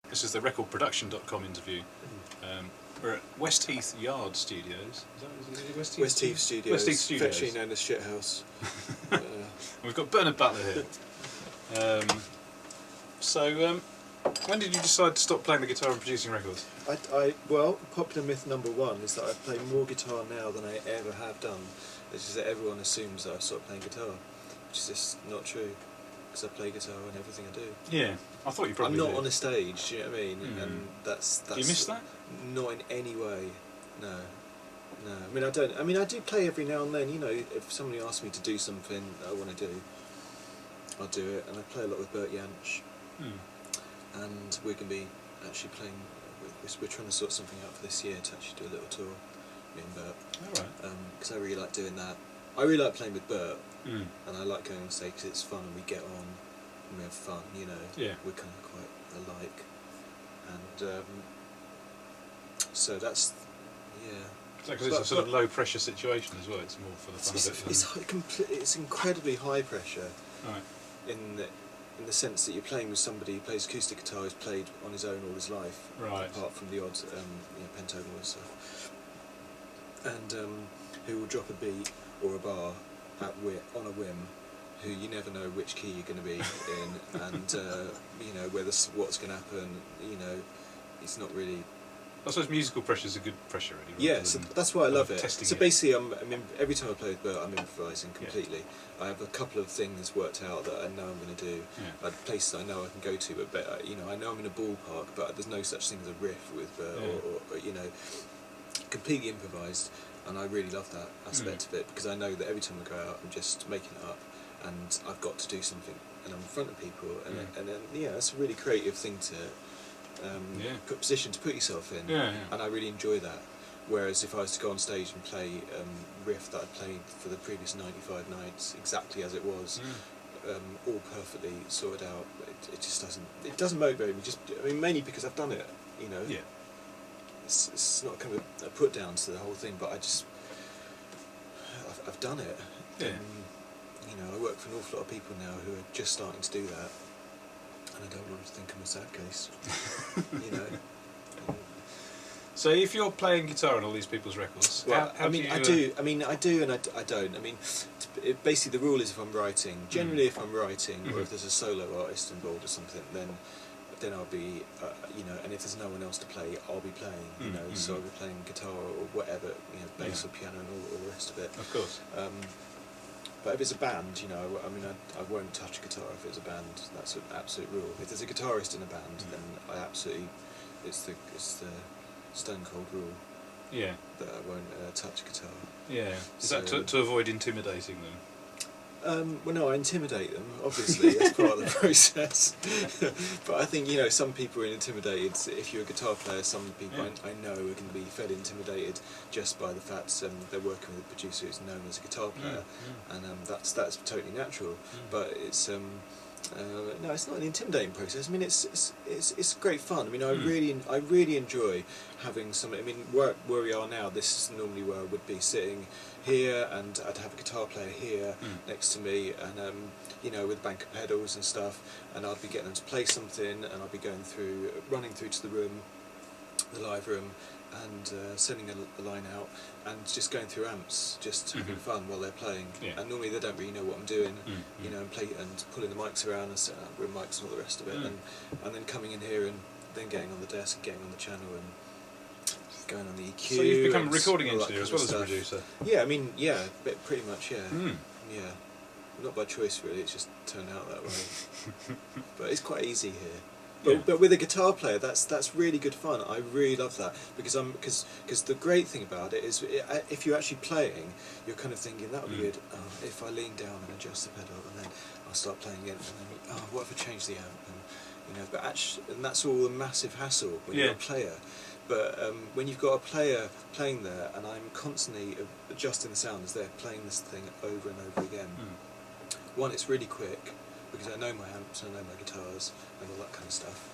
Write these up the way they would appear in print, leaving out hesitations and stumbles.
This is the recordproduction.com interview. We're at Westheath Yard Studios. Is it Westheath Studios. Westheath Studios. Affectionately known as Shithouse. We've got Bernard Butler here. When did you decide to stop playing the guitar and producing records? Well, popular myth number one is that I play more guitar now than I ever have done. It's just that everyone assumes that I've stopped playing guitar, which is just not true, because I play guitar in everything I do. Yeah, I thought you probably did. I'm not on a stage, do you know what I mean? And that's Do you miss that? Not in any way, no. I mean, I don't. I mean, I do play every now and then. You know, if somebody asks me to do something that I want to do, I'll do it. And I play a lot with Bert Jansch, and we're going to be actually playing. We're trying to sort something out for this year to actually do a little tour, me and Bert. All right. Because I really like doing that. I really like playing with Bert, and I like going on stage because it's fun and we get on and we have fun. You know, we're kind of quite alike, and so that's Because it's a sort of low pressure situation as well. It's more for the fun of it. It's incredibly high pressure, right. in the sense that you're playing with somebody who plays acoustic guitar, who's played on his own all his life, right. apart from the odd pentonal and stuff, and who will drop a beat or a bar on a whim, who you never know which key you're going to be in, and you know what's going to happen. You know, it's not really. I suppose musical pressure is a good pressure, really. Yeah, so that's why I love it. So it. basically, every time I play with Bert, I'm improvising completely. Yeah. I have a couple of things worked out that I know I'm going to do. Yeah. Places I know I can go to, but you know, I know I'm in a ballpark, but there's no such thing as a riff with Bert, or you know, completely improvised. And I really love that aspect of it, because I know that every time I go out, I'm just making it up, and I've got to do something, and I'm in front of people, and then it's a really creative thing to. Position to put yourself in, and I really enjoy that. Whereas if I was to go on stage and play riff that I played for the previous 95 nights exactly as it was, all perfectly sorted out, it just doesn't motivate me. Mainly because I've done it. You know, it's not kind of a put down to the whole thing, but I've done it. Yeah. You know, I work for an awful lot of people now who are just starting to do that. And I don't want to think I'm a sad case, you know. So if you're playing guitar on all these people's records, well, how I mean, I do, and I don't. I mean, basically the rule is if I'm writing, generally if I'm writing, or if there's a solo artist involved or something, then I'll be, you know, and if there's no one else to play, I'll be playing, you know, so I'll be playing guitar or whatever, you know, bass or piano and all the rest of it. Of course. But if it's a band, you know, I mean, I won't touch a guitar if it's a band. That's an absolute rule. If there's a guitarist in a band, then I absolutely, it's the stone cold rule. Yeah. That I won't touch a guitar. Yeah. Is that to avoid intimidating them? Well, no, I intimidate them. Obviously, that's part of the process. But I think, you know, some people are intimidated. If you're a guitar player, some people I know are going to be fairly intimidated just by the fact they're working with a producer who's known as a guitar player, and that's totally natural. But it's no, it's not an intimidating process. I mean, it's great fun. I mean, I really enjoy having somebody. I mean, where we are now, this is normally where I would be sitting here, and I'd have a guitar player here next to me, and you know, with a bank of pedals and stuff, and I'd be getting them to play something, and I'd be running through to the room, the live room, and sending a line out, and just going through amps, just having fun while they're playing. And normally they don't really know what I'm doing, you know, and pulling the mics around and setting up room mics and all the rest of it, and then coming in here and then getting on the desk and getting on the channel and going on the EQ. So you've become a recording engineer as well as a producer? Yeah, I mean, yeah, pretty much, yeah. Yeah. Not by choice, really, it's just turned out that way. But it's quite easy here. But with a guitar player, that's really good fun. I really love that, because the great thing about it is if you're actually playing, you're kind of thinking that would be good. Oh, if I lean down and adjust the pedal, and then I'll start playing it, and then what if I change the amp? And you know, but actually, and that's all a massive hassle when you're a player. But when you've got a player playing there, and I'm constantly adjusting the sound as they're playing this thing over and over again. One, it's really quick, because I know my amps, I know my guitars, and all that kind of stuff.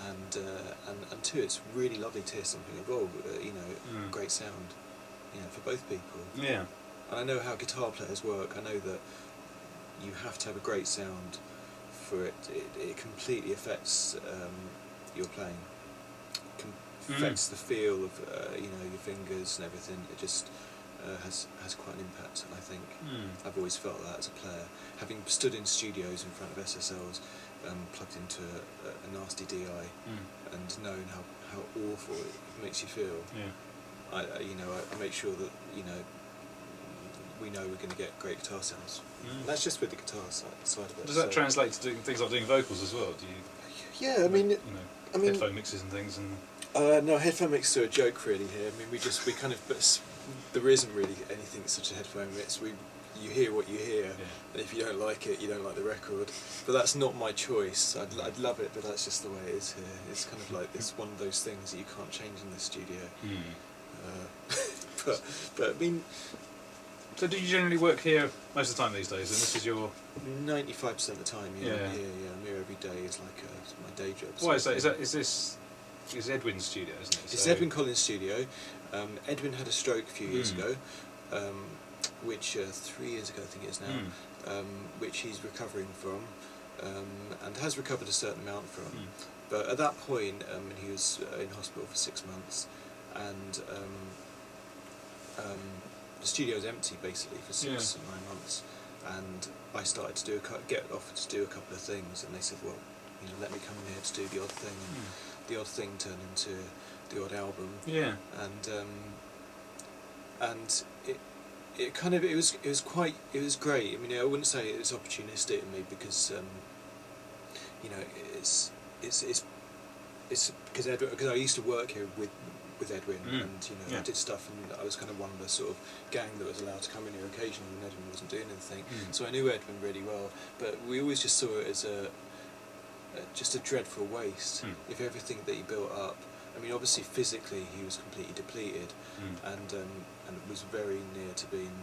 And two, it's really lovely to hear something evolve. You know, great sound. You know, for both people. Yeah. And I know how guitar players work. I know that you have to have a great sound for it. It completely affects you're playing. Affects the feel of your fingers and everything. It just has quite an impact, I think. I've always felt that as a player, having stood in studios in front of SSLs, plugged into a nasty DI, and known how awful it makes you feel. I make sure that we know we're going to get great guitar sounds. And that's just with the guitar side of it. Does that translate to doing things like doing vocals as well? Do you? Yeah, I mean, headphone mixes and things and. No, headphone mixes are a joke really here. I mean, we kind of, but there isn't really anything such a headphone mix. You hear what you hear, and if you don't like it, you don't like the record. But that's not my choice. I'd love it, but that's just the way it is here. It's kind of like it's one of those things that you can't change in the studio. But I mean. So do you generally work here most of the time these days? And this is your 95% of the time. I'm here every day. Is like my day job. Why is that? Is this? It's Edwin's studio, isn't it? It's Edwyn Collins' studio. Edwin had a stroke a few years ago, which 3 years ago I think it is now, which he's recovering from, and has recovered a certain amount from. But at that point, he was in hospital for 6 months, and the studio was empty basically for 6 or 9 months. And I started to get offered to do a couple of things, and they said, well, let me come in here to do the odd thing. The odd thing turned into the odd album. Yeah. And it was great. I mean, I wouldn't say it was opportunistic in me because it's because I used to work here with Edwin, and I did stuff, and I was kind of one of the sort of gang that was allowed to come in here occasionally when Edwin wasn't doing anything. So I knew Edwin really well, but we always just saw it as just a dreadful waste. If everything that he built up, I mean, obviously physically he was completely depleted, and was very near to being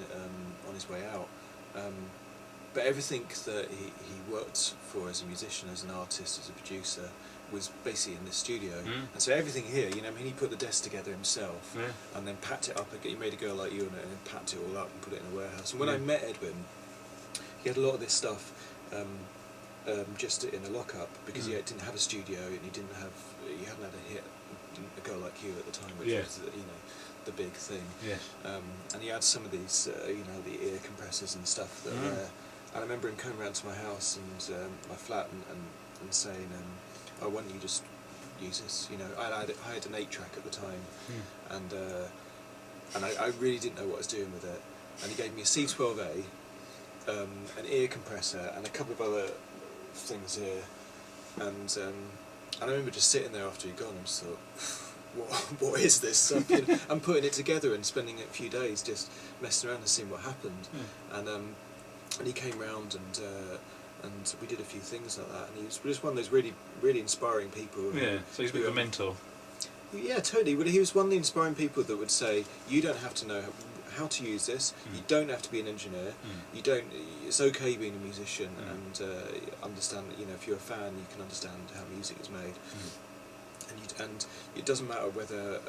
on his way out. But everything that he worked for as a musician, as an artist, as a producer, was basically in this studio. And so everything here, I mean, he put the desk together himself, and then packed it up. He made a Girl Like You on it, and then packed it all up and put it in a warehouse. And when I met Edwin, he had a lot of this stuff just in a lockup, because he didn't have a studio, and he hadn't had a hit, A Girl Like You at the time, which was the big thing. And he had some of these the ear compressors and stuff that were there. And I remember him coming round to my house and my flat and saying, "Oh, why don't you just use this?" I had an 8-track at the time, and I really didn't know what I was doing with it. And he gave me a C12A, an ear compressor, and a couple of other things here. And I remember just sitting there after he'd gone and just thought, what is this? So I'm putting it together and spending a few days just messing around and seeing what happened. And he came round and we did a few things like that. And he was just one of those really, really inspiring people. Yeah, so he's a bit of a mentor. Yeah, totally. Well, he was one of the inspiring people that would say, you don't have to know how to use this. You don't have to be an engineer. You don't. It's okay being a musician and understand that if you're a fan, you can understand how music is made. And it doesn't matter whether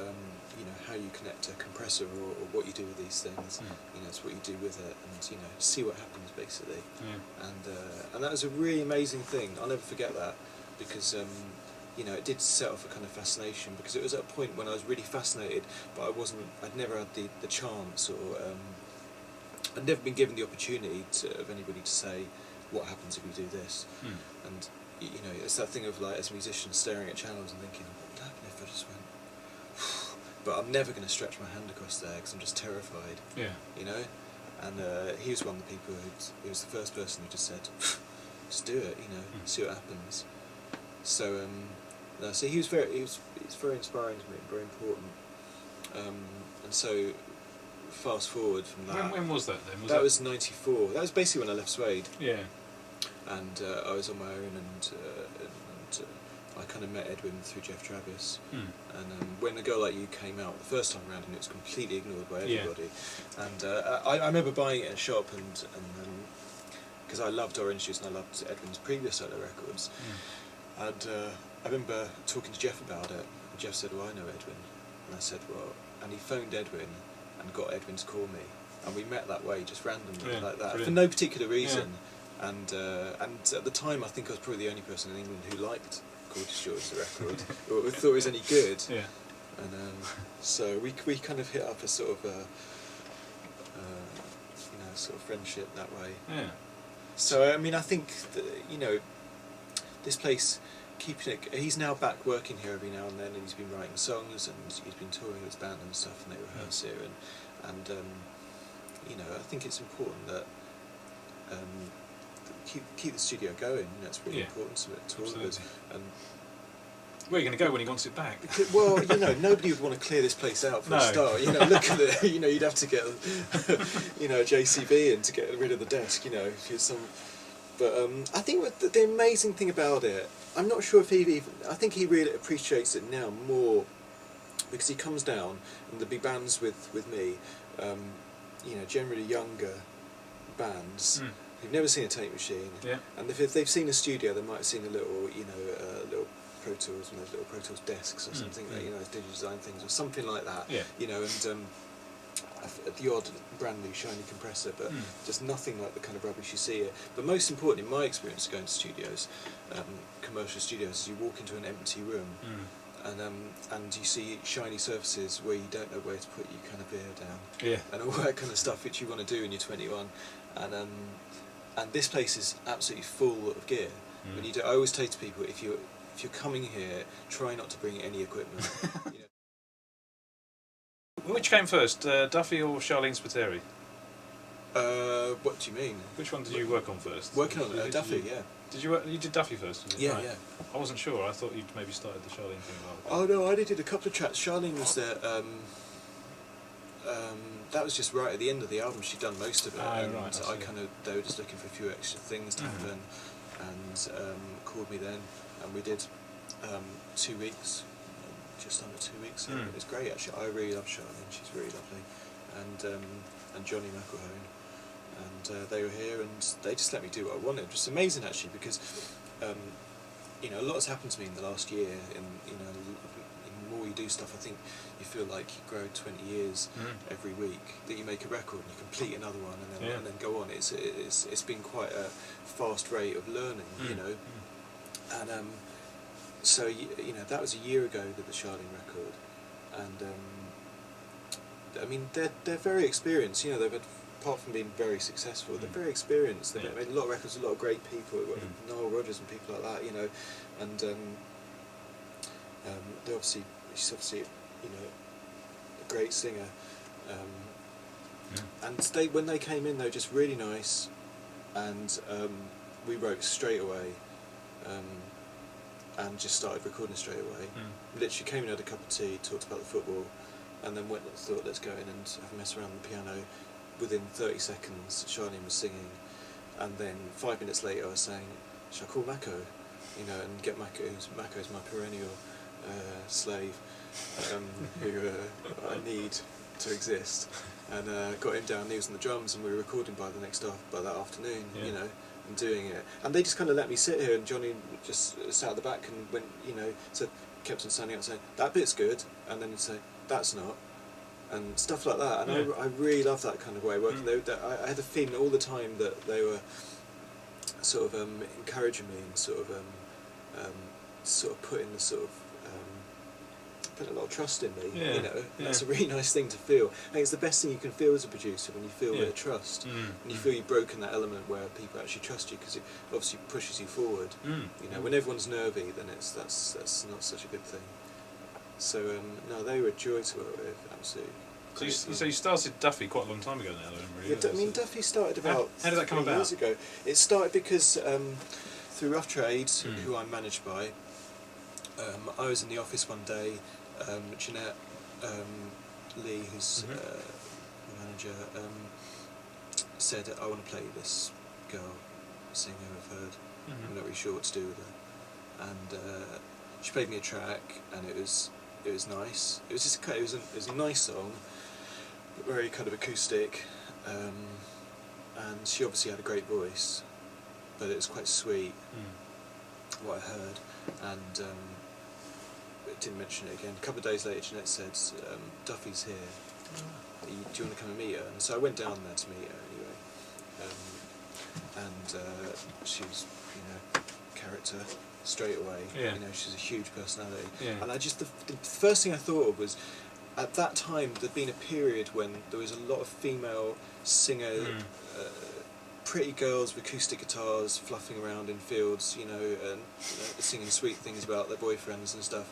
how you connect a compressor or what you do with these things. It's what you do with it, and see what happens basically. And that was a really amazing thing. I'll never forget that, because it did set off a kind of fascination, because it was at a point when I was really fascinated, but I'd never had the chance, or I'd never been given the opportunity of anybody to say, what happens if you do this? And it's that thing of, like, as a musician staring at channels and thinking, what would happen if I just went, but I'm never going to stretch my hand across there because I'm just terrified. And he was one of the people he was the first person who just said, just do it, see what happens. So so he was very inspiring to me, very important. And so fast forward from that. When was that then? That was '94. That was basically when I left Suede. Yeah. And I was on my own, and I kind of met Edwin through Jeff Travis. And when A Girl Like You came out the first time around, and it was completely ignored by everybody. And I remember buying it in a shop, and because I loved Orange Juice and I loved Edwin's previous solo records. And I remember talking to Jeff about it, and Jeff said, "Well, I know Edwin." And I said, "Well," and he phoned Edwin and got Edwin to call me, and we met that way, just randomly, like that, brilliant. For no particular reason. And at the time, I think I was probably the only person in England who liked called Short's the record, or we thought it was any good. Yeah. And so we kind of hit up a sort of sort of friendship that way. Yeah. So I mean, I think that, this place, keeping it. He's now back working here every now and then, and he's been writing songs, and he's been touring with his band and stuff, and they rehearse here, and I think it's important that keep the studio going. That's really important to all of us. And where are you going to go when he wants it back? Well, nobody would want to clear this place out for a start. Look at it. You'd have to get, a JCB in to get rid of the desk. If you're some. But I think the amazing thing about it, I'm not sure if I think he really appreciates it now more, because he comes down and the big bands with me, generally younger bands. Who've never seen a tape machine, and if they've seen a studio, they might have seen a little, little Pro Tools, one of those little Pro Tools desks or something, that digital design things or something like that. And the odd brand new shiny compressor, but just nothing like the kind of rubbish you see here. But most important, in my experience of going to studios, commercial studios, is you walk into an empty room. And you see shiny surfaces where you don't know where to put your kind of beer down, and all that kind of stuff which you want to do when you're 21, and this place is absolutely full of gear. When I always say to people, if you're coming here, try not to bring any equipment. Which came first, Duffy or Charlene Spiteri? What do you mean? Which one did you work on first? Working on Duffy, yeah. Did you did Duffy first? Yeah, right. yeah. I wasn't sure. I thought you'd maybe started the Charlene thing. Oh no, I only did a couple of tracks. Charlene was there. That was just right at the end of the album. She'd done most of it, and they were just looking for a few extra things to happen, and called me then, and we did 2 weeks, just under 2 weeks. And it was great actually. I really love Charlene. She's really lovely, and Johnny McElhone. And they were here, and they just let me do what I wanted. It was amazing actually, because a lot has happened to me in the last year. And the more you do stuff, I think you feel like you grow 20 years every week. That you make a record and you complete another one, and then go on. It's been quite a fast rate of learning, and so that was a year ago with the Charlene record, and I mean they're very experienced. They've had. Apart from being very successful, they're very experienced. They've made a lot of records with a lot of great people, Noel Rodgers and people like that, and she's obviously a great singer, and when they came in, they were just really nice, and we wrote straight away, and just started recording straight away. Literally came in, had a cup of tea, talked about the football, and then thought let's go in and have a mess around the piano. Within 30 seconds, Charlene was singing, and then 5 minutes later, I was saying, "Shall I call Mako?" And get Mako. Mako's my perennial slave, who I need to exist. And got him down. He was on the drums, and we were recording by that afternoon. And doing it. And they just kind of let me sit here, and Johnny just sat at the back and went, kept on standing up saying, "That bit's good," and then he'd say, "That's not." And stuff like that, and I really love that kind of way of working. I had the feeling all the time that they were sort of encouraging me and sort of putting putting a lot of trust in me. That's a really nice thing to feel. I think it's the best thing you can feel as a producer, when you feel their trust, and you feel you've broken that element where people actually trust you, because it obviously pushes you forward. When everyone's nervy, then that's not such a good thing. So no, they were a joy to work with, absolutely. So you started Duffy quite a long time ago now, then, really? Yeah, I mean, Duffy started about how did that come 3 years ago. It started because through Rough Trades, who I'm managed by, I was in the office one day. Jeanette Lee, who's the manager, said, "I want to play this girl singer I've heard. I'm not really sure what to do with her." And she played me a track, and it was nice. It was a nice song, but very kind of acoustic, and she obviously had a great voice, but it was quite sweet, what I heard, and didn't mention it again. A couple of days later, Jeanette said, "Duffy's here. Do you want to come and meet her?" And so I went down there to meet her anyway, and she was, character straight away. Yeah. You know, she's a huge personality. Yeah. And I just, the first thing I thought of was, at that time there'd been a period when there was a lot of female singer, pretty girls with acoustic guitars fluffing around in fields, you know, and singing sweet things about their boyfriends and stuff,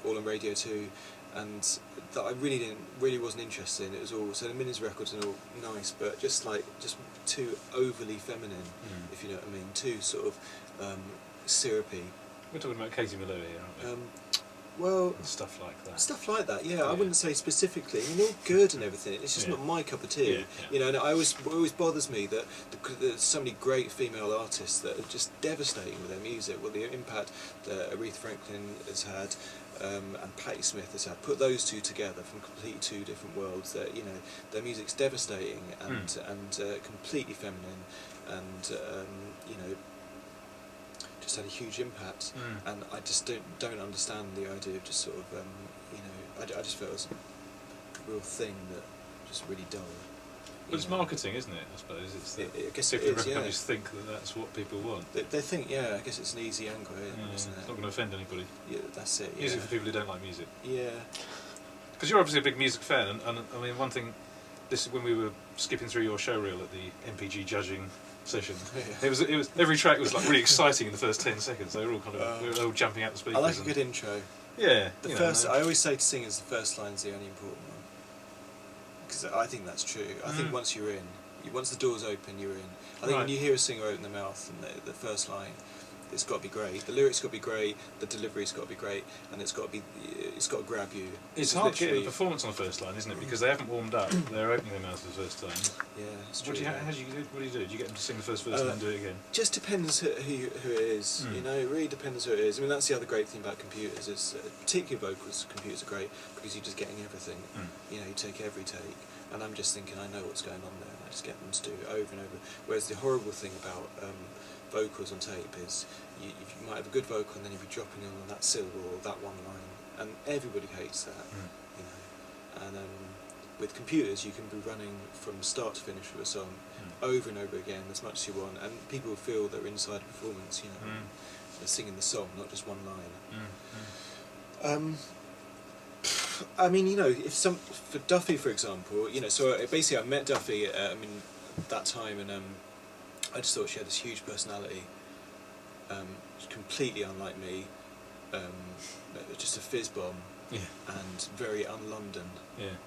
all on Radio 2. And that I really wasn't interested in. It was all, so the Minnie's records are all nice, but just too overly feminine, if you know what I mean, too sort of syrupy. We're talking about Katie Malou here, aren't we? Well, And stuff like that. stuff like that, yeah. I wouldn't say specifically. I mean, they're all good and everything. It's just not my cup of tea. Yeah. You know, and it always bothers me that there's so many great female artists that are just devastating with their music. Well, the impact that Aretha Franklin has had. And Patti Smith has had, put those two together from completely two different worlds. That, you know, their music's devastating and completely feminine, and you know, just had a huge impact. And I just don't understand the idea of just sort of you know, I just felt it was a real thing that just really dull. But it's marketing, isn't it? I suppose it's the I guess different it is, companies think that that's what people want. They think, yeah. I guess it's an easy angle, isn't It's it? not going to offend anybody. Yeah, that's it. Yeah. Music for people who don't like music. Yeah. Because you're obviously a big music fan, and I mean, one thing, this is when we were skipping through your show reel at the MPG judging session. Yeah. It was every track was like really exciting in the first 10 seconds. They were all kind of we were all jumping out the speakers. I like a good intro. Yeah. The first, I always say to singers, the first line's the only important one, because I think that's true. I think once you're in, once the door's open, you're in. I think when you hear a singer open their mouth and the first line, it's got to be great. The lyrics got to be great. The delivery's got to be great, and it's got to grab you. It's hard to get a performance on the first line, isn't it? Because they haven't warmed up. They're opening their mouths for the first time. Yeah, it's true. What do you do? Do you get them to sing the first verse and then do it again? Just depends who it is. You know, it really depends who it is. I mean, that's the other great thing about computers is, particularly vocals. Computers are great because you're just getting everything. You know, you take every take, and I'm just thinking, I know what's going on there, and I just get them to do it over and over. Whereas the horrible thing about vocals on tape is you might have a good vocal and then you'll be dropping on that syllable or that one line, and everybody hates that. You know, and with computers you can be running from start to finish with a song over and over again as much as you want, and people will feel they're inside a performance. You know, they're singing the song, not just one line. I mean, you know, for Duffy, for example, you know, so basically I met Duffy. I mean, that time, and I just thought she had this huge personality, completely unlike me, just a fizz bomb, and very un-London,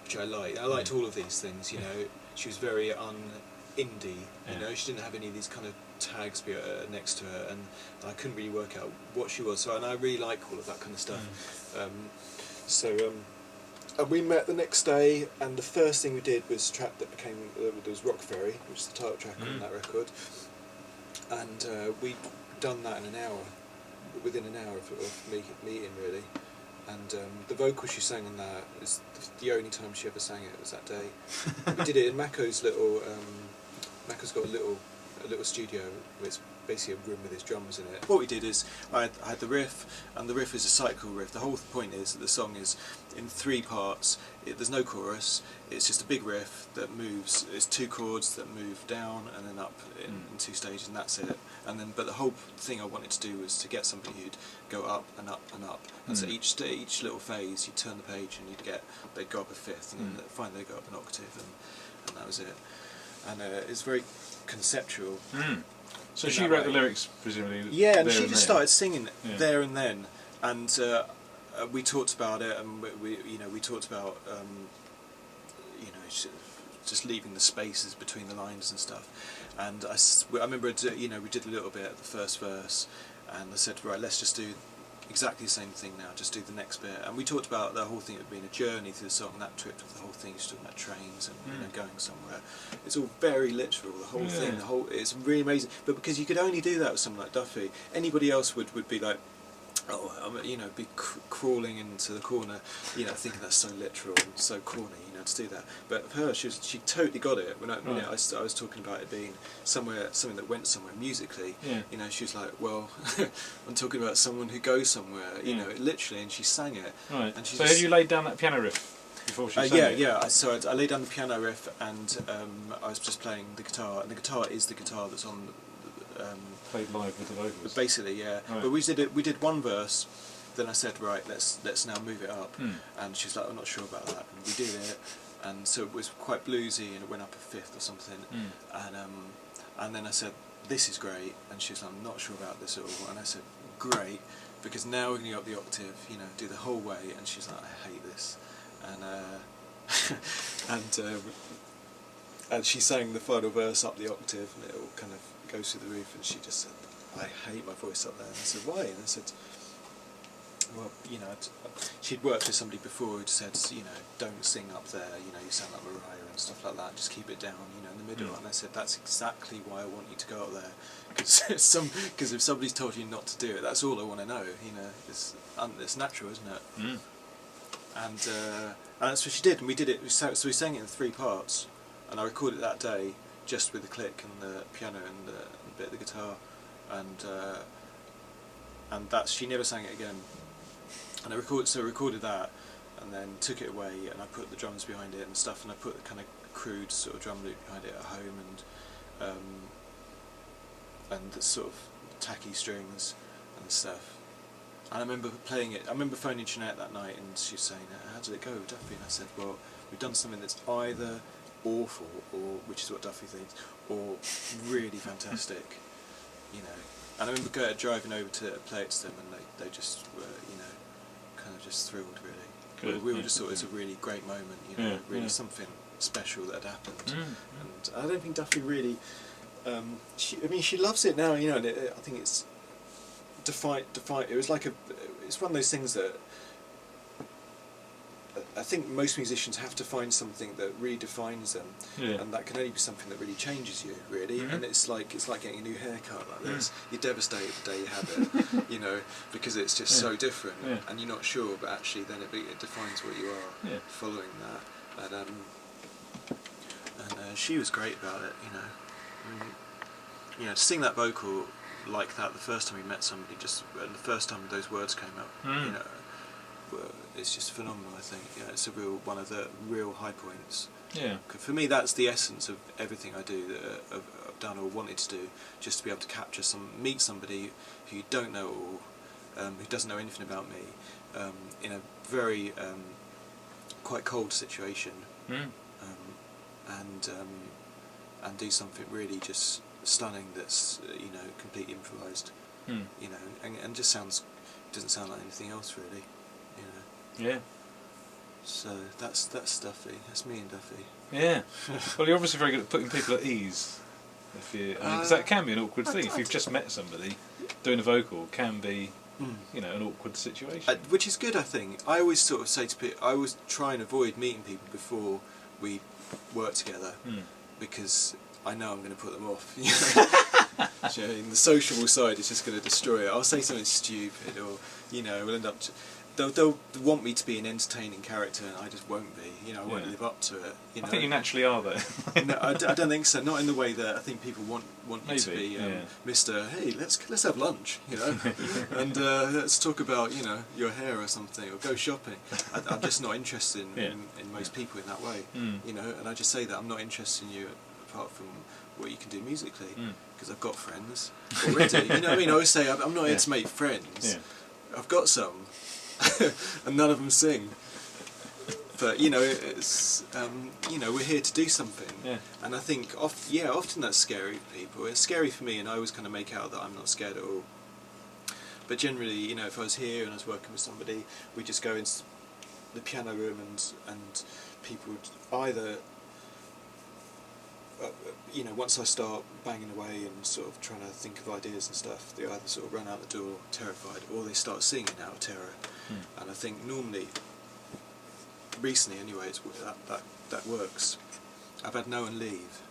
which I liked. I liked all of these things, you know. She was very un-indie, you know. She didn't have any of these kind of tags next to her, and I couldn't really work out what she was. So, and I really like all of that kind of stuff. And we met the next day, and the first thing we did was a track that became, there was Rock Ferry, which is the title track on that record, and we'd done that in an hour, within an hour of meeting really, and the vocal she sang on that is the only time she ever sang it was that day. We did it in Mako's little, Mako's got a little studio where it's basically a room with his drums in it. What we did is I had the riff, and the riff is a cycle riff. The whole point is that the song is in 3 parts. There's no chorus. It's just a big riff that moves. It's 2 chords that move down and then up in 2 stages, and that's it. And then, but the whole thing I wanted to do was to get somebody who'd go up and up and up. And so each little phase, you'd turn the page and they'd go up a fifth, and then finally they'd go up an octave, and that was it. And it's very conceptual. So she wrote the lyrics, presumably. Yeah, and she just started singing there and then, and we talked about it, and we talked about just leaving the spaces between the lines and stuff. And I remember, we did a little bit at the first verse, and I said, right, let's just do exactly the same thing now, just do the next bit. And we talked about the whole thing of being a journey through the song, and that trip of the whole thing. She's talking about trains and going somewhere. It's all very literal, the whole thing, it's really amazing. But because you could only do that with someone like Duffy, anybody else would be like, be crawling into the corner, thinking that's so literal and so corny, to do that. But for her, she totally got it. When I was talking about it being something that went somewhere musically, she was like, well, I'm talking about someone who goes somewhere, literally, and she sang it. Right. And so had you laid down that piano riff before she sang it? Yeah. So I laid down the piano riff, and I was just playing the guitar, and the guitar is the guitar that's on played live with the vocals. Basically, yeah. Right. But we did one verse. Then I said, right, let's now move it up. And she's like, I'm not sure about that. And we did it, and so it was quite bluesy, and it went up a fifth or something. And then I said, this is great. And she's like, I'm not sure about this at all. And I said, great, because now we're going to go up the octave, you know, do the whole way. And she's like, I hate this. And she sang the final verse up the octave, and it all kind of goes through the roof. And she just said, I hate my voice up there. And I said, why? And I said, well, you know, she'd worked with somebody before who'd said, you know, don't sing up there, you know, you sound like Mariah and stuff like that, just keep it down, you know, in the middle. And I said, that's exactly why I want you to go up there, because if somebody's told you not to do it, that's all I want to know, you know, it's natural, isn't it? And that's what she did, and we did it, so we sang it in 3 parts, and I recorded it that day, just with the click and the piano and a bit of the guitar, and that's, she never sang it again. And I recorded that, and then took it away, and I put the drums behind it and stuff, and I put the kind of crude sort of drum loop behind it at home, and the sort of tacky strings and stuff. And I remember playing it. I remember phoning Jeanette that night, and she was saying, "How did it go, Duffy?" And I said, "Well, we've done something that's either awful, or which is what Duffy thinks, or really fantastic, you know." And I remember driving over to play it to them, and they just were, you know, kind of just thrilled, really. We were just thought it was a really great moment, you know, really something special that had happened. And I don't think Duffy really, she loves it now, you know, and I think it's Defy. It was like it's one of those things that I think most musicians have to find something that really defines them, and that can only be something that really changes you, really. And it's like getting a new haircut like this. You're devastated the day you have it, you know, because it's just so different, and you're not sure, but actually then it defines what you are following that. And she was great about it, you know. I mean, you know, to sing that vocal like that the first time we met somebody, the first time those words came out, you know. It's just phenomenal, I think. Yeah, it's one of the real high points. Yeah. For me, that's the essence of everything I do, that I've done or wanted to do, just to be able to meet somebody who you don't know at all, who doesn't know anything about me, in a very quite cold situation, and do something really just stunning that's you know, completely improvised, you know, and just doesn't sound like anything else, really. Yeah. So that's Duffy. That's me and Duffy. Yeah. Well, you're obviously very good at putting people at ease. Because that can be an awkward thing. If you've just met somebody, doing a vocal can be, you know, an awkward situation. Which is good, I think. I always sort of say to people, I always try and avoid meeting people before we work together, because I know I'm going to put them off. You know? You know, the sociable side is just going to destroy it. I'll say something stupid, or you know, we'll end up. They'll want me to be an entertaining character, and I just won't be. You know, I won't live up to it. You know? I think you naturally are, though. No, I don't think so. Not in the way that I think people want you to be, Mr. Hey, let's have lunch, you know, and let's talk about, you know, your hair or something, or go shopping. I'm just not interested in most people in that way, you know. And I just say that I'm not interested in you apart from what you can do musically, because I've got friends already. You know what I mean? I always say I'm not here to make friends. I've got some. And none of them sing, but you know, it's you know, we're here to do something, and I think often that's scary for people. It's scary for me, and I always kind of make out that I'm not scared at all. But generally, you know, if I was here and I was working with somebody, we'd just go into the piano room, and people would either you know, once I start banging away and sort of trying to think of ideas and stuff, they either sort of run out the door terrified, or they start singing out of terror. And I think normally, recently anyway, that works. I've had no one leave.